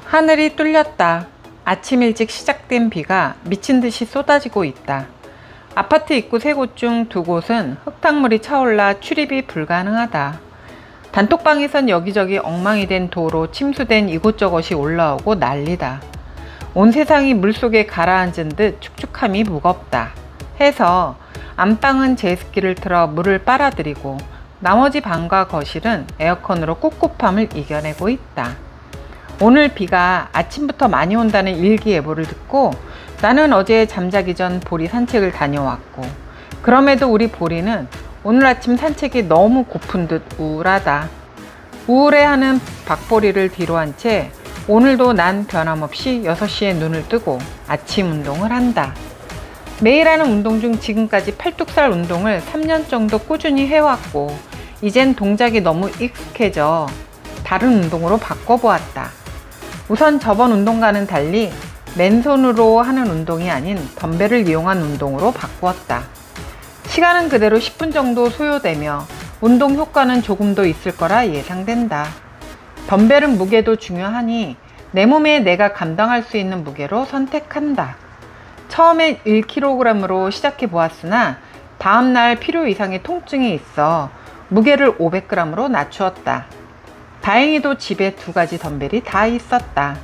하늘이 뚫렸다. 아침 일찍 시작된 비가 미친 듯이 쏟아지고 있다. 아파트 입구 3곳 중 2곳은 흙탕물이 차올라 출입이 불가능하다. 단톡방에선 여기저기 엉망이 된 도로, 침수된 이곳저곳이 올라오고 난리다. 온 세상이 물속에 가라앉은 듯 축축함이 무겁다. 해서 안방은 제습기를 틀어 물을 빨아들이고 나머지 방과 거실은 에어컨으로 꿉꿉함을 이겨내고 있다. 오늘 비가 아침부터 많이 온다는 일기예보를 듣고 나는 어제 잠자기 전 보리 산책을 다녀왔고, 그럼에도 우리 보리는 오늘 아침 산책이 너무 고픈 듯 우울하다. 우울해하는 박보리를 뒤로 한 채 오늘도 난 변함없이 6시에 눈을 뜨고 아침 운동을 한다. 매일 하는 운동 중 지금까지 팔뚝살 운동을 3년 정도 꾸준히 해왔고, 이젠 동작이 너무 익숙해져 다른 운동으로 바꿔보았다. 우선 저번 운동과는 달리 맨손으로 하는 운동이 아닌 덤벨을 이용한 운동으로 바꾸었다. 시간은 그대로 10분 정도 소요되며 운동 효과는 조금 더 있을 거라 예상된다. 덤벨은 무게도 중요하니 내 몸에 내가 감당할 수 있는 무게로 선택한다. 처음엔 1kg으로 시작해 보았으나 다음날 필요 이상의 통증이 있어 무게를 500g으로 낮추었다. 다행히도 집에 2가지 덤벨이 다 있었다.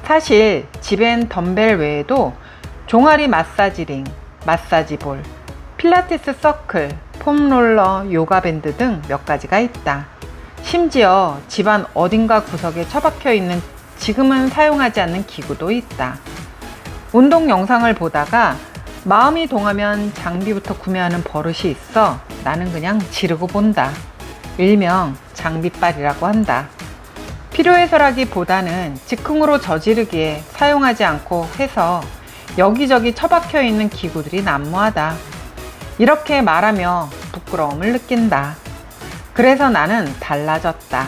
사실 집엔 덤벨 외에도 종아리 마사지링, 마사지볼, 필라테스 서클, 폼롤러, 요가밴드 등 몇 가지가 있다. 심지어 집안 어딘가 구석에 처박혀 있는 지금은 사용하지 않는 기구도 있다. 운동 영상을 보다가 마음이 동하면 장비부터 구매하는 버릇이 있어 나는 그냥 지르고 본다. 일명 장비빨이라고 한다. 필요해서라기보다는 즉흥으로 저지르기에 사용하지 않고 해서 여기저기 처박혀 있는 기구들이 난무하다. 이렇게 말하며 부끄러움을 느낀다. 그래서 나는 달라졌다.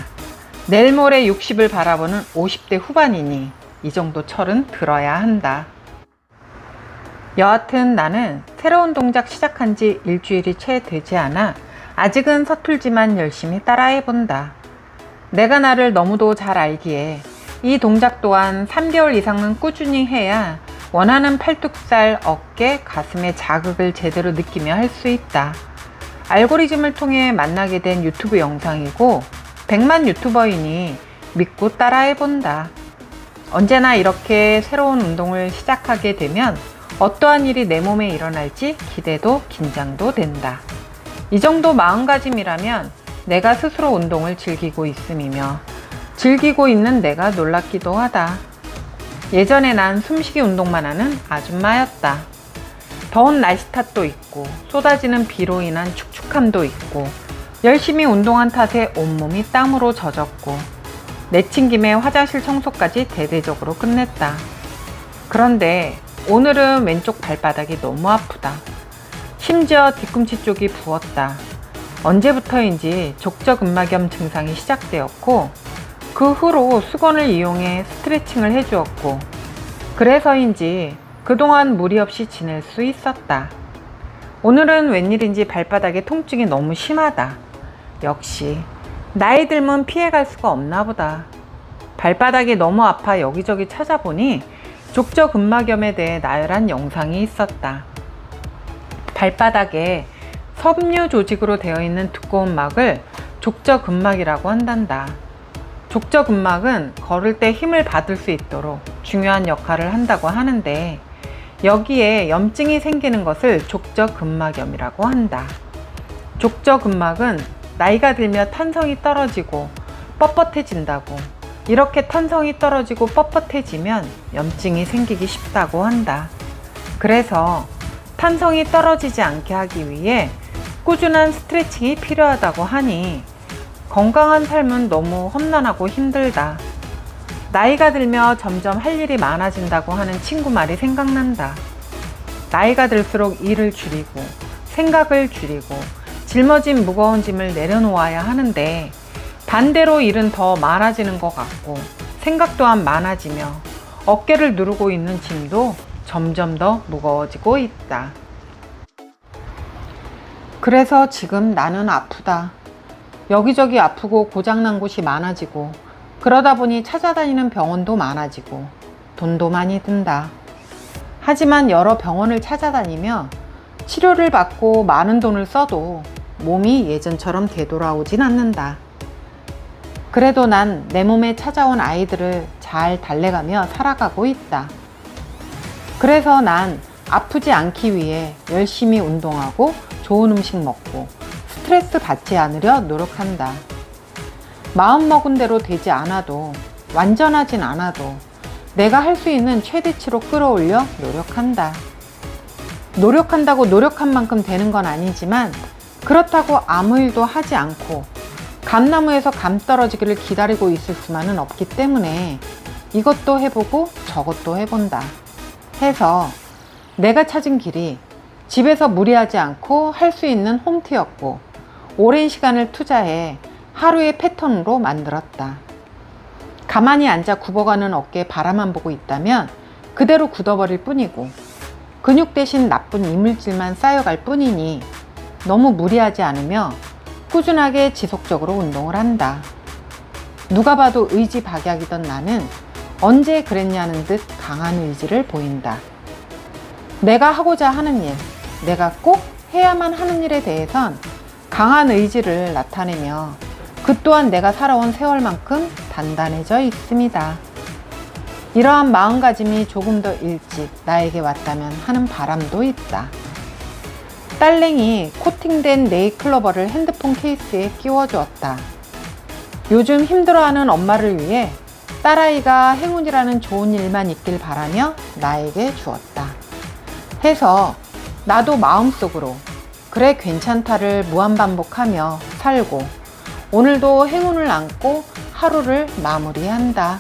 내일 모레 60을 바라보는 50대 후반이니 이 정도 철은 들어야 한다. 여하튼 나는 새로운 동작 시작한 지 일주일이 채 되지 않아 아직은 서툴지만 열심히 따라해본다. 내가 나를 너무도 잘 알기에 이 동작 또한 3개월 이상은 꾸준히 해야 원하는 팔뚝살, 어깨, 가슴의 자극을 제대로 느끼며 할 수 있다. 알고리즘을 통해 만나게 된 유튜브 영상이고 100만 유튜버이니 믿고 따라해본다. 언제나 이렇게 새로운 운동을 시작하게 되면 어떠한 일이 내 몸에 일어날지 기대도 긴장도 된다. 이 정도 마음가짐이라면 내가 스스로 운동을 즐기고 있음이며 즐기고 있는 내가 놀랍기도 하다. 예전에 난 숨쉬기 운동만 하는 아줌마였다. 더운 날씨 탓도 있고 쏟아지는 비로 인한 축축함도 있고 열심히 운동한 탓에 온몸이 땀으로 젖었고 내친김에 화장실 청소까지 대대적으로 끝냈다. 그런데 오늘은 왼쪽 발바닥이 너무 아프다. 심지어 뒤꿈치 쪽이 부었다. 언제부터인지 족저근막염 증상이 시작되었고 그 후로 수건을 이용해 스트레칭을 해주었고 그래서인지 그동안 무리 없이 지낼 수 있었다. 오늘은 웬일인지 발바닥에 통증이 너무 심하다. 역시 나이 들면 피해갈 수가 없나 보다. 발바닥이 너무 아파 여기저기 찾아보니 족저근막염에 대해 나열한 영상이 있었다. 발바닥에 섬유 조직으로 되어 있는 두꺼운 막을 족저근막이라고 한단다. 족저근막은 걸을 때 힘을 받을 수 있도록 중요한 역할을 한다고 하는데 여기에 염증이 생기는 것을 족저근막염이라고 한다. 족저근막은 나이가 들며 탄성이 떨어지고 뻣뻣해진다고, 이렇게 탄성이 떨어지고 뻣뻣해지면 염증이 생기기 쉽다고 한다. 그래서 탄성이 떨어지지 않게 하기 위해 꾸준한 스트레칭이 필요하다고 하니 건강한 삶은 너무 험난하고 힘들다. 나이가 들며 점점 할 일이 많아진다고 하는 친구 말이 생각난다. 나이가 들수록 일을 줄이고 생각을 줄이고 짊어진 무거운 짐을 내려놓아야 하는데 반대로 일은 더 많아지는 것 같고 생각 또한 많아지며 어깨를 누르고 있는 짐도 점점 더 무거워지고 있다. 그래서 지금 나는 아프다. 여기저기 아프고 고장난 곳이 많아지고 그러다 보니 찾아다니는 병원도 많아지고 돈도 많이 든다. 하지만 여러 병원을 찾아다니며 치료를 받고 많은 돈을 써도 몸이 예전처럼 되돌아오진 않는다. 그래도 난 내 몸에 찾아온 아이들을 잘 달래가며 살아가고 있다. 그래서 난 아프지 않기 위해 열심히 운동하고 좋은 음식 먹고 스트레스 받지 않으려 노력한다. 마음먹은 대로 되지 않아도, 완전하진 않아도 내가 할 수 있는 최대치로 끌어올려 노력한다. 노력한다고 노력한 만큼 되는 건 아니지만 그렇다고 아무 일도 하지 않고 감나무에서 감 떨어지기를 기다리고 있을 수만은 없기 때문에 이것도 해보고 저것도 해본다. 해서 내가 찾은 길이 집에서 무리하지 않고 할 수 있는 홈트였고 오랜 시간을 투자해 하루의 패턴으로 만들었다. 가만히 앉아 굽어가는 어깨에 바라만 보고 있다면 그대로 굳어버릴 뿐이고 근육 대신 나쁜 이물질만 쌓여갈 뿐이니 너무 무리하지 않으며 꾸준하게 지속적으로 운동을 한다. 누가 봐도 의지박약이던 나는 언제 그랬냐는 듯 강한 의지를 보인다. 내가 하고자 하는 일, 내가 꼭 해야만 하는 일에 대해선 강한 의지를 나타내며 그 또한 내가 살아온 세월만큼 단단해져 있습니다. 이러한 마음가짐이 조금 더 일찍 나에게 왔다면 하는 바람도 있다. 딸랭이 코팅된 네일클로버를 핸드폰 케이스에 끼워주었다. 요즘 힘들어하는 엄마를 위해 딸아이가 행운이라는 좋은 일만 있길 바라며 나에게 주었다. 해서 나도 마음속으로 그래 괜찮다를 무한반복하며 살고 오늘도 행운을 안고 하루를 마무리한다.